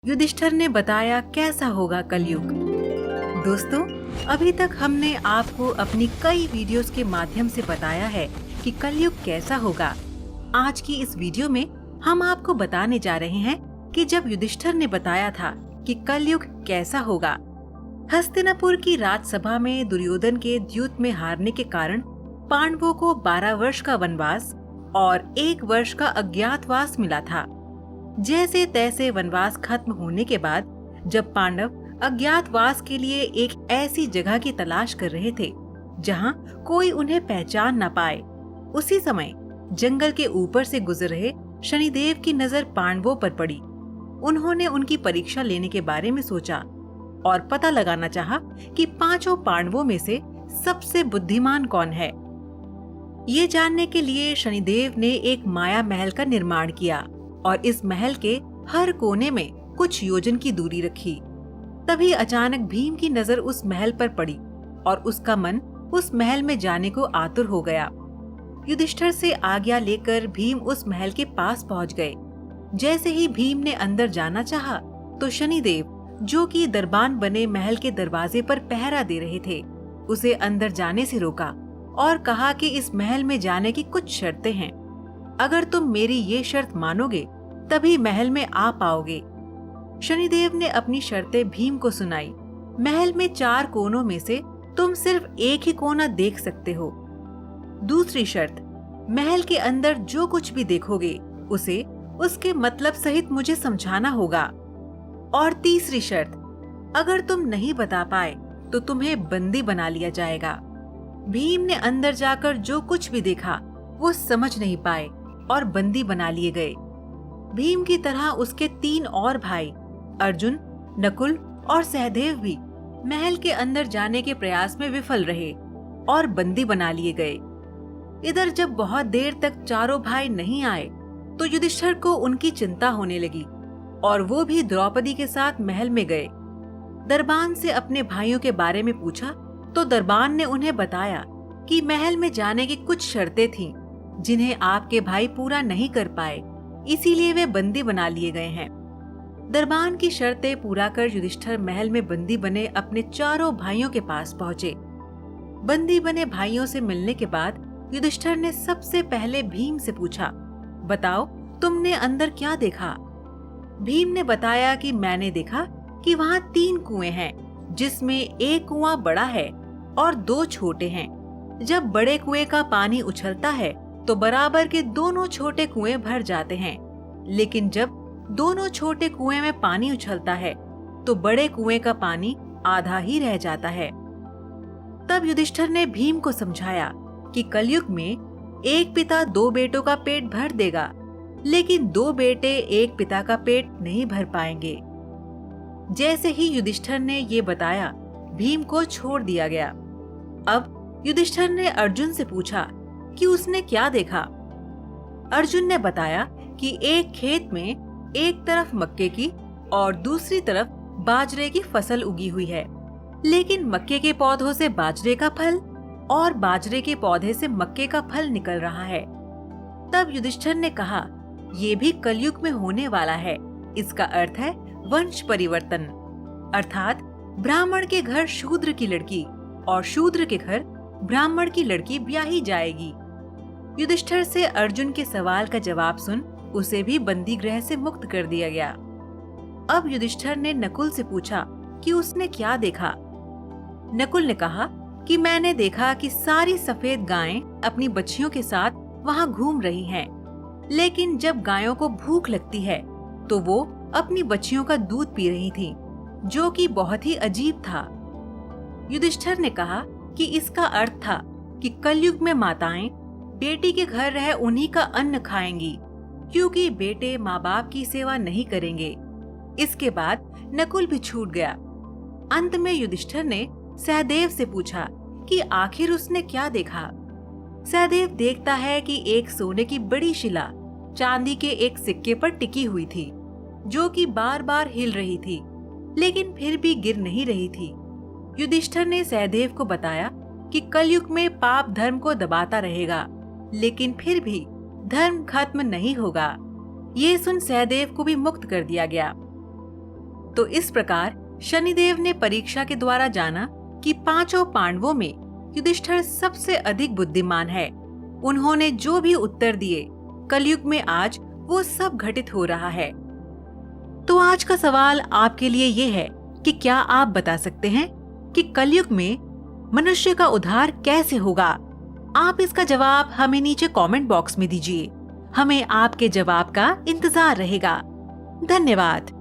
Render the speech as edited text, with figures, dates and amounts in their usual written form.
युधिष्ठिर ने बताया कैसा होगा कलयुग। दोस्तों, अभी तक हमने आपको अपनी कई वीडियोस के माध्यम से बताया है कि कलयुग कैसा होगा। आज की इस वीडियो में हम आपको बताने जा रहे हैं कि जब युधिष्ठिर ने बताया था कि कलयुग कैसा होगा। हस्तिनापुर की राजसभा में दुर्योधन के द्यूत में हारने के कारण पांडवों को 12 वर्ष का वनवास और 1 वर्ष का अज्ञातवास मिला था। जैसे तैसे वनवास खत्म होने के बाद जब पांडव अज्ञातवास के लिए एक ऐसी जगह की तलाश कर रहे थे जहां कोई उन्हें पहचान न पाए, उसी समय जंगल के ऊपर से गुजर रहे शनिदेव की नजर पांडवों पर पड़ी। उन्होंने उनकी परीक्षा लेने के बारे में सोचा और पता लगाना चाहा कि 5 पांडवों में से सबसे बुद्धिमान कौन है। ये जानने के लिए शनिदेव ने एक माया महल का निर्माण किया और इस महल के हर कोने में कुछ योजन की दूरी रखी। तभी अचानक भीम की नजर उस महल पर पड़ी और उसका मन उस महल में जाने को आतुर हो गया। युधिष्ठिर से आज्ञा लेकर भीम उस महल के पास पहुंच गए। जैसे ही भीम ने अंदर जाना चाहा तो शनिदेव, जो कि दरबान बने महल के दरवाजे पर पहरा दे रहे थे, उसे अंदर जाने से रोका और कहा कि इस महल में जाने की कुछ शर्तें हैं। अगर तुम मेरी ये शर्त मानोगे तभी महल में आ पाओगे। शनिदेव ने अपनी शर्तें भीम को सुनाई। महल में 4 कोनों में से तुम सिर्फ एक ही कोना देख सकते हो। दूसरी शर्त, महल के अंदर जो कुछ भी देखोगे उसे उसके मतलब सहित मुझे समझाना होगा। और तीसरी शर्त, अगर तुम नहीं बता पाए तो तुम्हें बंदी बना लिया जाएगा। भीम ने अंदर जाकर जो कुछ भी देखा वो समझ नहीं पाए और बंदी बना लिए गए। भीम की तरह उसके 3 और भाई अर्जुन, नकुल और सहदेव भी महल के अंदर जाने के प्रयास में विफल रहे और बंदी बना लिए गए। इधर जब बहुत देर तक चारों भाई नहीं आए तो युधिष्ठिर को उनकी चिंता होने लगी और वो भी द्रौपदी के साथ महल में गए। दरबान से अपने भाइयों के बारे में पूछा तो दरबान ने उन्हें बताया कि महल में जाने की कुछ शर्तें थीं जिन्हें आपके भाई पूरा नहीं कर पाए, इसीलिए वे बंदी बना लिए गए हैं। दरबान की शर्तें पूरा कर युधिष्ठिर महल में बंदी बने अपने चारों भाइयों के पास पहुंचे। बंदी बने भाइयों से मिलने के बाद युधिष्ठिर ने सबसे पहले भीम से पूछा, बताओ तुमने अंदर क्या देखा। भीम ने बताया कि मैंने देखा कि वहाँ 3 कुएं हैं, जिसमें एक कुआं बड़ा है और 2 छोटे हैं। जब बड़े कुएं का पानी उछलता है तो बराबर के दोनों छोटे कुएं भर जाते हैं, लेकिन जब दोनों छोटे कुएं में पानी उछलता है तो बड़े कुएं का पानी आधा ही रह जाता है। तब युधिष्ठिर ने भीम को समझाया कि कलयुग में एक पिता 2 बेटों का पेट भर देगा, लेकिन 2 बेटे एक पिता का पेट नहीं भर पाएंगे। जैसे ही युधिष्ठिर ने ये बताया, भीम को छोड़ दिया गया। अब युधिष्ठिर ने अर्जुन से पूछा कि उसने क्या देखा। अर्जुन ने बताया कि एक खेत में एक तरफ मक्के की और दूसरी तरफ बाजरे की फसल उगी हुई है, लेकिन मक्के के पौधों से बाजरे का फल और बाजरे के पौधे से मक्के का फल निकल रहा है। तब युधिष्ठिर ने कहा, ये भी कलयुग में होने वाला है। इसका अर्थ है वंश परिवर्तन, अर्थात ब्राह्मण के घर शूद्र की लड़की और शूद्र के घर ब्राह्मण की लड़की ब्याही जाएगी। युधिष्ठिर से अर्जुन के सवाल का जवाब सुन उसे भी बंदी गृह से मुक्त कर दिया गया। अब युधिष्ठिर ने नकुल से पूछा कि उसने क्या देखा। नकुल ने कहा कि मैंने देखा कि सारी सफेद गायें अपनी बच्चियों के साथ वहाँ घूम रही हैं, लेकिन जब गायों को भूख लगती है तो वो अपनी बच्चियों का दूध पी रही थीं, जो कि बहुत ही अजीब था। युधिष्ठिर ने कहा कि इसका अर्थ था कि कलयुग में माताएं बेटी के घर रह उन्हीं का अन्न खाएंगी, क्योंकि बेटे माँ बाप की सेवा नहीं करेंगे। इसके बाद नकुल भी छूट गया। अंत में युधिष्ठिर ने सहदेव से पूछा कि आखिर उसने क्या देखा। सहदेव देखता है कि एक सोने की बड़ी शिला चांदी के एक सिक्के पर टिकी हुई थी, जो कि बार बार हिल रही थी, लेकिन फिर भी गिर नहीं रही थी। युधिष्ठिर ने सहदेव को बताया कि कलयुग में पाप धर्म को दबाता रहेगा, लेकिन फिर भी धर्म खत्म नहीं होगा। ये सुन सहदेव को भी मुक्त कर दिया गया। तो इस प्रकार शनिदेव ने परीक्षा के द्वारा जाना कि पांचों पांडवों में युधिष्ठिर सबसे अधिक बुद्धिमान है। उन्होंने जो भी उत्तर दिए, कलयुग में आज वो सब घटित हो रहा है। तो आज का सवाल आपके लिए ये है कि क्या आप बता सकते हैं कि कलयुग में मनुष्य का उद्धार कैसे होगा? आप इसका जवाब हमें नीचे कमेंट बॉक्स में दीजिए। हमें आपके जवाब का इंतजार रहेगा। धन्यवाद।